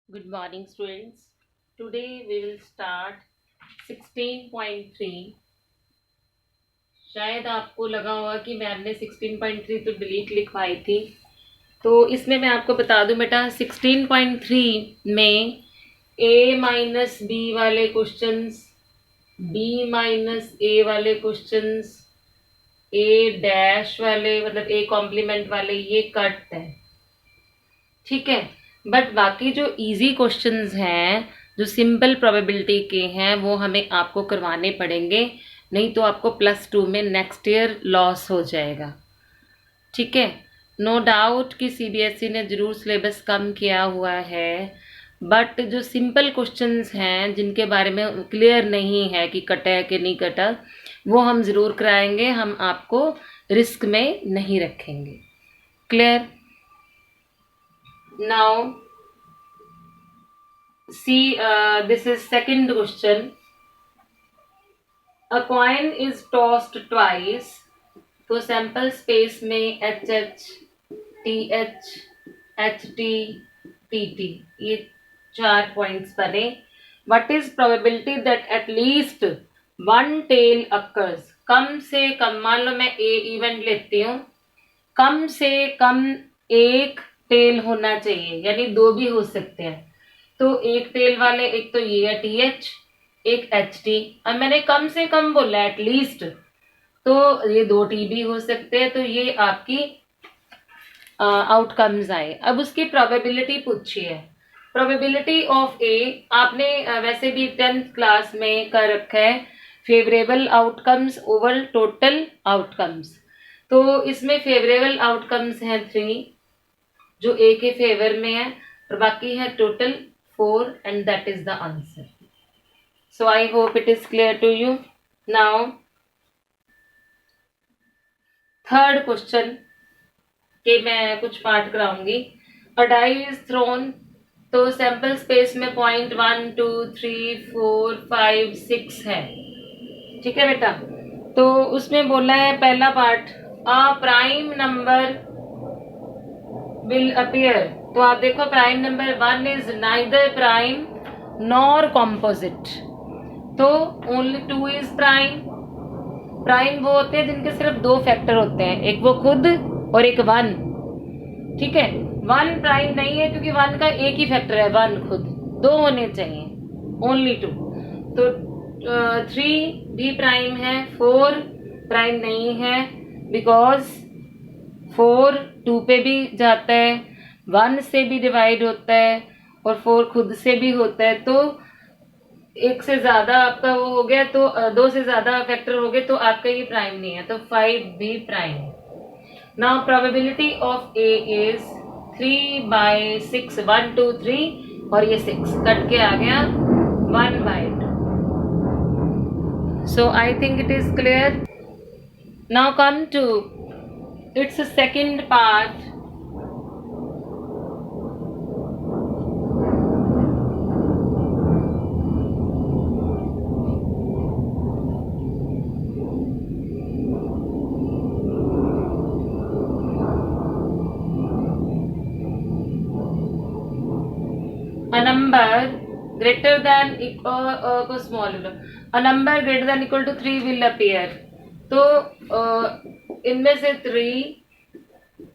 Good morning, students. Today we will start 16.3. शायद आपको लगा होगा कि मैम ने 16.3 तो डिलीट लिखवाई थी, तो इसमें मैं आपको बता दूं बेटा 16.3 में a माइनस बी वाले क्वेश्चंस, b माइनस ए वाले क्वेश्चंस, a डैश वाले मतलब a कॉम्प्लीमेंट वाले ये कट है, ठीक है। बट बाकी जो इजी क्वेश्चंस हैं, जो सिंपल प्रोबेबिलिटी के हैं, वो हमें आपको करवाने पड़ेंगे, नहीं तो आपको +2 में नेक्स्ट ईयर लॉस हो जाएगा, ठीक है। नो डाउट कि सीबीएसई ने ज़रूर सिलेबस कम किया हुआ है, बट जो सिंपल क्वेश्चंस हैं जिनके बारे में क्लियर नहीं है कि कटा है कि नहीं कटा, वो हम ज़रूर कराएंगे, हम आपको रिस्क में नहीं रखेंगे। Clear? Now see, this is second question. A coin is tossed twice, तो सैंपल स्पेस में H H, T H, H T, T T, ये 4 पॉइंट्स बने। What is probability that at least one tail occurs? कम से कम, मान लो मैं ए event लेती हूँ, कम से कम एक टेल होना चाहिए, यानी 2 भी हो सकते हैं। तो एक टेल वाले, एक तो ये है टी एच, एक एच टी। अब मैंने कम से कम बोला एटलीस्ट, तो ये 2 टी भी हो सकते हैं, तो ये आपकी आउटकम्स आए। अब उसकी प्रोबेबिलिटी पूछी है। प्रोबेबिलिटी ऑफ ए आपने वैसे भी 10th क्लास में कर रखा है, favourable outcomes over total outcomes. तो इसमें फेवरेबल आउटकम्स हैं 3 जो ए के फेवर में है, और बाकी है total 4, and that is the answer. So I hope it is clear to you. Now third question के मैं कुछ पार्ट कराऊंगी। A die is thrown, तो सैंपल स्पेस में 0.1 2 3 4 5 6 है, ठीक है बेटा। तो उसमें बोला है पहला part, a prime number will appear. तो आप देखो prime number 1 is neither prime nor composite, तो ओनली 2 इज प्राइम। प्राइम वो होते हैं जिनके सिर्फ 2 फैक्टर होते हैं, एक वो खुद और एक 1, ठीक है। 1 प्राइम नहीं है क्योंकि 1 का एक ही फैक्टर है, 1 खुद, 2 होने चाहिए, ओनली 2। तो 3 भी प्राइम है, 4 प्राइम नहीं है बिकॉज 4 2 पे भी जाता है, 1 से भी डिवाइड होता है, और 4 खुद से भी होता है। तो एक से ज्यादा आपका वो हो गया, तो 2 से ज्यादा फैक्टर हो गए, तो आपका ये प्राइम नहीं है, तो 5 भी prime. Now probability of A is 3/6, 1 2 3, और ये 6 कट के आ गया 1/2। So I think it is clear. Now come to its second part. A number greater than को small, a number greater than equal to 3 will appear। तो इनमें से 3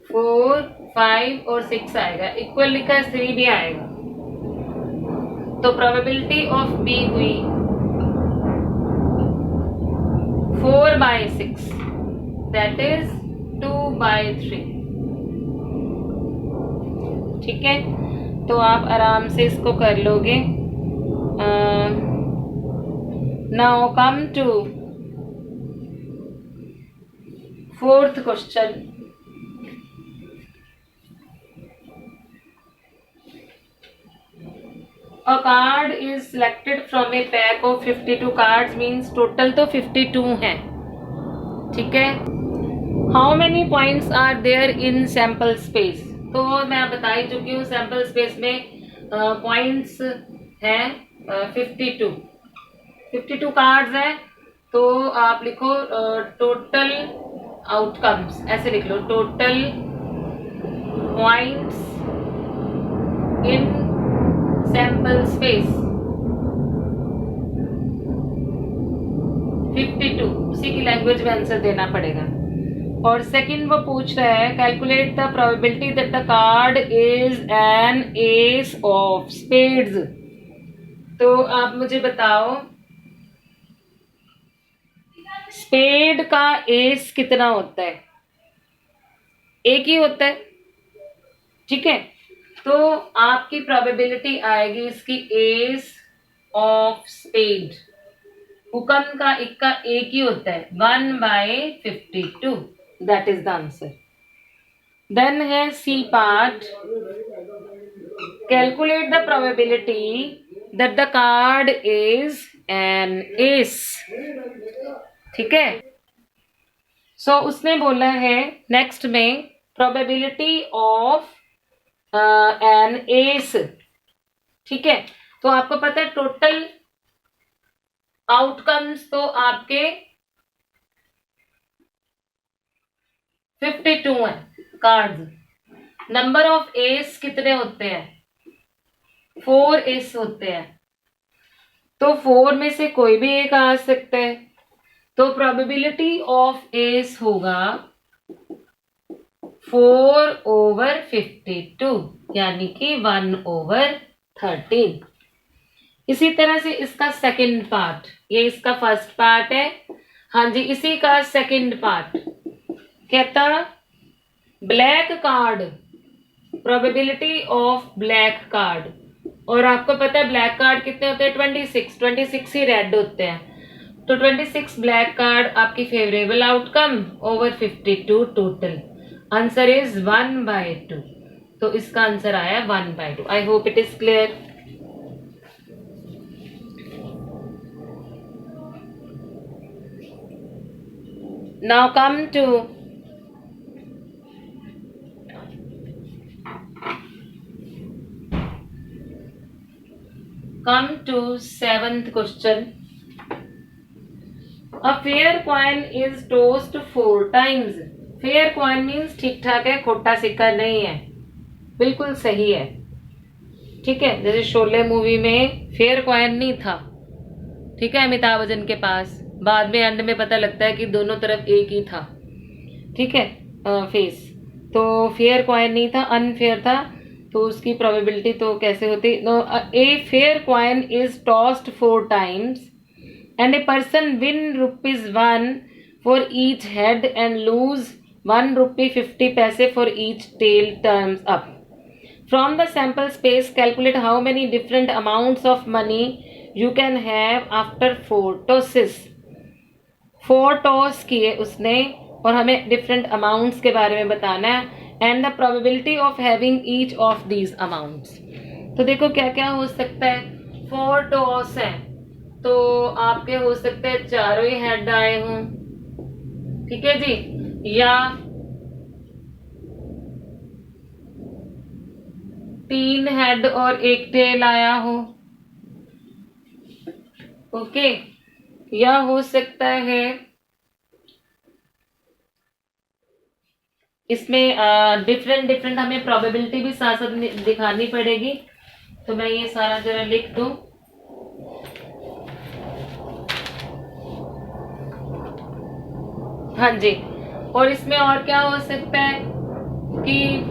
4 5 और 6 आएगा, इक्वल लिखा है 3 भी आएगा। तो प्रोबेबिलिटी ऑफ बी हुई 4/6, दैट इज 2/3, ठीक है। तो आप आराम से इसको कर लोगे। Now come to fourth question. A card is selected from a pack of 52 cards, means total तो 52 हैं, ठीक है। How many points are there in sample space? तो मैं बता ही चुकी हूँ, सैंपल स्पेस में पॉइंट्स हैं 52 कार्ड्स हैं। तो आप लिखो टोटल आउटकम्स, ऐसे लिख लो, total points in sample space 52, उसी की लैंग्वेज में आंसर देना पड़ेगा। और सेकंड वो पूछ रहा है calculate the probability that the card is an S of spades. तो आप मुझे बताओ स्पेड का एस कितना होता है? एक ही होता है, ठीक है। तो आपकी प्रोबेबिलिटी आएगी इसकी एस ऑफ स्पेड, हुक्म का इक्का एक ही होता है 1/52, that is the answer. Then है C part, calculate the probability that the card is an ace, ठीक है। सो उसने बोला है नेक्स्ट में प्रोबेबिलिटी ऑफ एन एस, ठीक है। तो आपको पता है टोटल आउटकम्स तो आपके 52 है कार्ड्स। नंबर ऑफ एस कितने होते हैं? 4 एस होते हैं, तो 4 में से कोई भी एक आ सकता है। तो प्रोबेबिलिटी ऑफ एस होगा 4/52, यानी कि 1/13। इसी तरह से इसका सेकंड पार्ट, ये इसका फर्स्ट पार्ट है, हाँ जी, इसी का सेकंड पार्ट कहता black card, probability of black card. और आपको पता है ब्लैक कार्ड कितने होते हैं? 26 ही रेड होते हैं। तो 26 ब्लैक कार्ड आपकी favourable outcome over 52 total. Answer is 1/2। तो इसका आंसर आया 1/2। I hope it is clear. Now come to 7th question. A fair coin is tossed 4 times. Fair coin means ठीक ठाक है, खोटा सिक्का नहीं है, बिल्कुल सही है, ठीक है। जैसे शोले मूवी में फेयर कॉइन नहीं था, ठीक है, अमिताभ बच्चन के पास, बाद में एंड में पता लगता है कि दोनों तरफ एक ही था, ठीक है, फेस। तो फेयर कॉइन नहीं था, अनफेयर था, तो उसकी प्रोबेबिलिटी तो कैसे होती? No, a fair coin is tossed 4 times and a person win ₹1 for each head and lose ₹1.50 for each tail turns up. From the sample space, calculate how many different amounts of money you can have after 4 tosses. 4 toss किए उसने और हमें different amounts के बारे में बताना है and the probability of having each of these amounts. तो देखो क्या क्या हो सकता है। 4 टॉस है तो आपके हो सकते हैं चारों ही हेड आए हों, ठीक है जी, या 3 हेड और 1 टेल आया हो, ओके। या हो सकता है इसमें डिफरेंट हमें प्रोबेबिलिटी भी साथ साथ दिखानी पड़ेगी। तो मैं ये सारा जरा लिख दूं। हाँ जी, और इसमें और क्या हो सकता है कि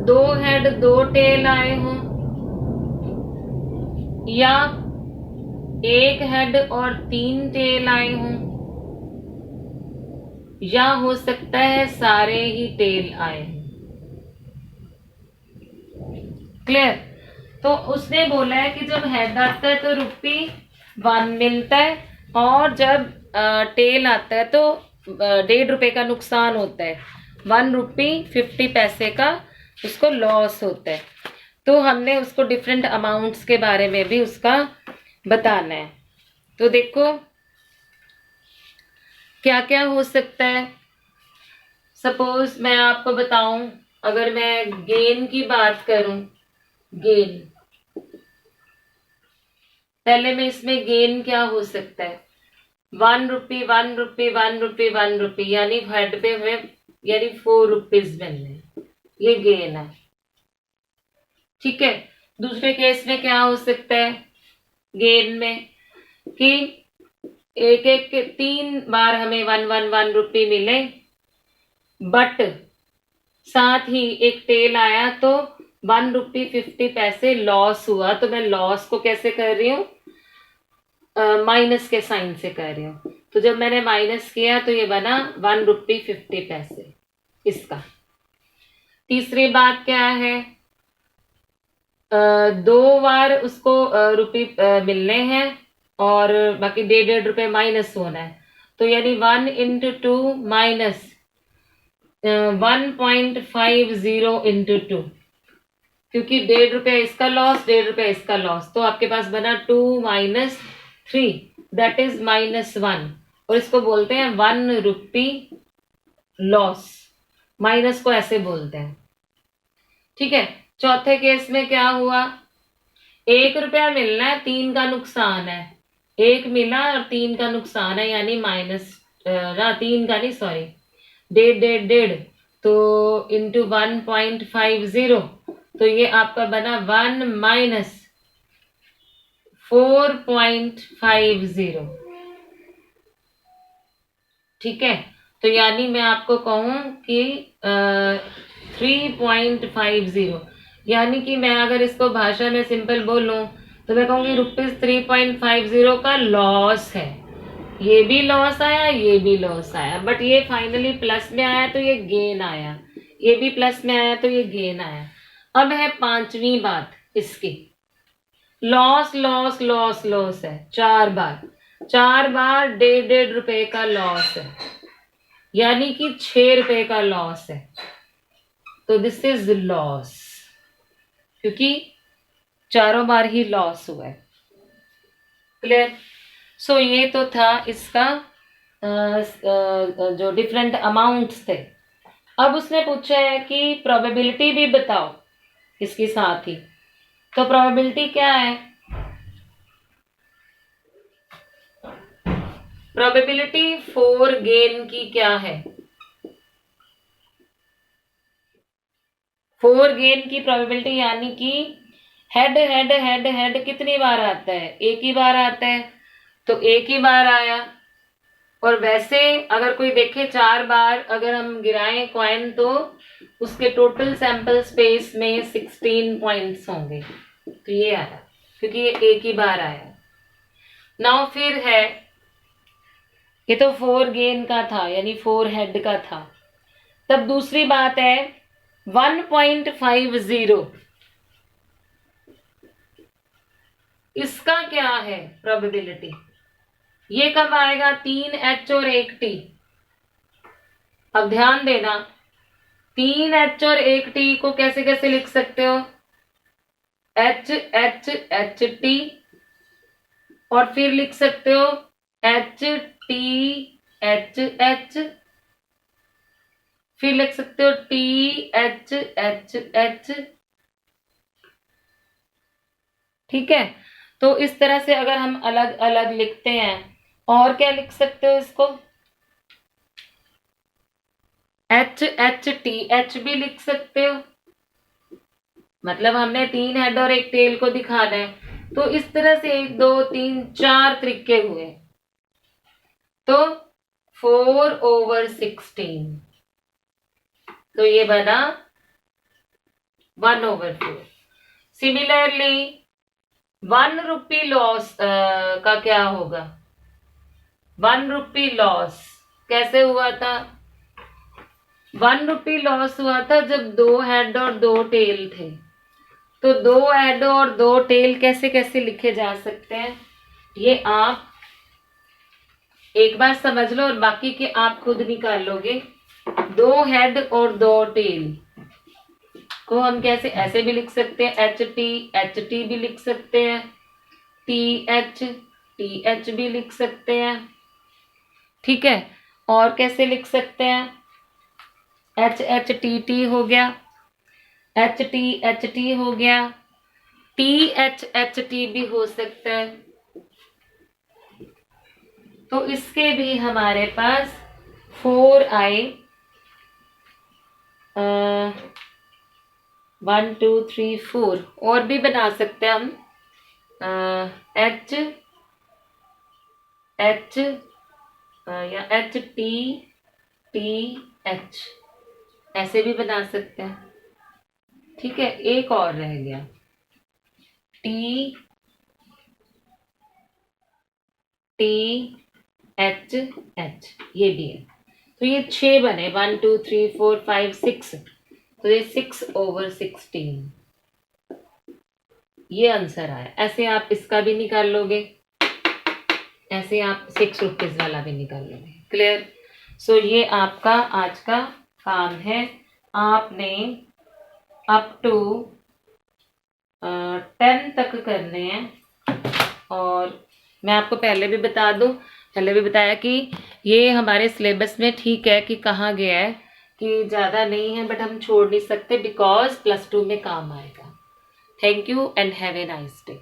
2 हेड 2 टेल आए हों, या 1 हेड और 3 टेल आए हों, या हो सकता है सारे ही टेल आए हों। क्लियर? तो उसने बोला है कि जब हेड आता है तो ₹1 मिलता है, और जब टेल आता है तो ₹1.5 का नुकसान होता है, ₹1.50 का उसको लॉस होता है। तो हमने उसको डिफरेंट अमाउंट्स के बारे में भी उसका बताना है। तो देखो क्या क्या हो सकता है। सपोज मैं आपको बताऊं, अगर मैं गेन की बात करूं, गेन, पहले में इसमें गेन क्या हो सकता है? ₹1 ₹1 ₹1 ₹1, यानी हेड पे हुए, यानी ₹4 मिलने, ये गेन है। ठीक है। दूसरे केस में क्या हो सकता है गेन में कि एक एक 3 बार हमें 1 रुपी मिले, बट साथ ही एक टेल आया तो 1 रुपी 50 पैसे लॉस हुआ। तो मैं लॉस को कैसे कर रही हूँ, माइनस के साइन से कर रही हूँ। तो जब मैंने माइनस किया तो ये बना 1 रुपी 50 पैसे इसका। तीसरी बात क्या है, 2 बार उसको रुपी मिलने हैं और बाकी 1.5 रुपए माइनस होना है। तो यानी 1 × 2 माइनस 1.50 × 2, क्योंकि 1.5 रुपया इसका लॉस, 1.5 रुपया इसका लॉस, तो आपके पास बना 2 - 3 दैट इज -1, और इसको बोलते हैं 1 रुपी लॉस। माइनस को ऐसे बोलते हैं। ठीक है। चौथे केस में क्या हुआ, 1 रुपया मिलना है, 3 का नुकसान है। 1 मिला और 3 का नुकसान है, यानी माइनस 3 का नहीं, सॉरी, 1.5 तो इंटू 1.50, तो ये आपका बना 1 - 4.50। ठीक है। तो यानी मैं आपको कहूं कि 3.50, यानी कि मैं अगर इसको भाषा में सिंपल बोलूं तो मैं कहूंगी ₹3.50 का लॉस है। ये भी लॉस आया, ये भी लॉस आया, बट ये फाइनली प्लस में आया तो ये गेन आया, ये भी प्लस में आया तो ये गेन आया। अब है पांचवी बात इसकी, लॉस लॉस लॉस लॉस है 4 बार, 4 बार 1.5 रुपए का लॉस है, यानी कि 6 रुपए का लॉस है। तो दिस इज लॉस, क्योंकि 4 बार ही लॉस हुआ है। क्लियर। सो ये तो था इसका जो डिफरेंट अमाउंट्स थे। अब उसने पूछा है कि प्रोबेबिलिटी भी बताओ इसके साथ ही। तो प्रोबेबिलिटी क्या है, प्रोबेबिलिटी फॉर गेन की क्या है, फॉर गेन की प्रोबेबिलिटी, यानी कि हेड हेड हेड हेड कितनी बार आता है, एक ही बार आता है, तो एक ही बार आया। और वैसे अगर कोई देखे 4 बार अगर हम गिराएं कॉइन तो उसके टोटल सैंपल स्पेस में 16 पॉइंट्स होंगे, तो ये आया क्योंकि ये एक ही बार आया। नाउ फिर है, ये तो 4 गेन का था, यानी 4 हेड का था। तब दूसरी बात है 1.50, इसका क्या है प्रोबेबिलिटी, ये कब आएगा, 3H और 1T। अब ध्यान देना, 3H और 1T को कैसे कैसे लिख सकते हो, HHHT, और फिर लिख सकते हो HTHH, फिर लिख सकते हो THHH। ठीक है। तो इस तरह से अगर हम अलग अलग लिखते हैं, और क्या लिख सकते हो इसको, HHTH भी लिख सकते हो, मतलब हमने 3 हेड और 1 टेल को दिखाना है। तो इस तरह से 1 2 3 4 तरीके हुए। तो 4/16, तो ये बना 1/4। सिमिलरली 1 रुपी लॉस का क्या होगा, 1 रुपी लॉस कैसे हुआ था, 1 रुपी लॉस हुआ था जब 2 हेड और 2 टेल थे। तो 2 हेड और 2 टेल कैसे कैसे लिखे जा सकते हैं, ये आप एक बार समझ लो और बाकी के आप खुद निकाल लोगे। 2 हेड और 2 टेल को हम कैसे ऐसे भी लिख सकते हैं, HT भी लिख सकते हैं, TH भी लिख सकते हैं। ठीक है। और कैसे लिख सकते हैं, HHTT हो गया, HTHT हो गया, THHT भी हो सकता है। तो इसके भी हमारे पास 4 आए। 1 2 3 4 और भी बना सकते हैं हम। एच एच या एच टी टी एच, ऐसे भी बना सकते हैं। ठीक है, एक और रह गया, टी टी एच एच, ये भी है। तो ये 6 बने, 1 2 3 4 5 6, तो ये 6/16 ये आंसर आया। ऐसे आप इसका भी निकाल लोगे, ऐसे आप 6 रुपीज वाला भी निकाल लोगे। क्लियर? सो ये आपका आज का काम है। आपने अप टू 10 तक करने हैं। और मैं आपको पहले भी बता दूं, पहले भी बताया कि ये हमारे सिलेबस में ठीक है कि कहाँ गया है, कि ज़्यादा नहीं है, बट हम छोड़ नहीं सकते बिकॉज +2 में काम आएगा। Thank you and have a nice day.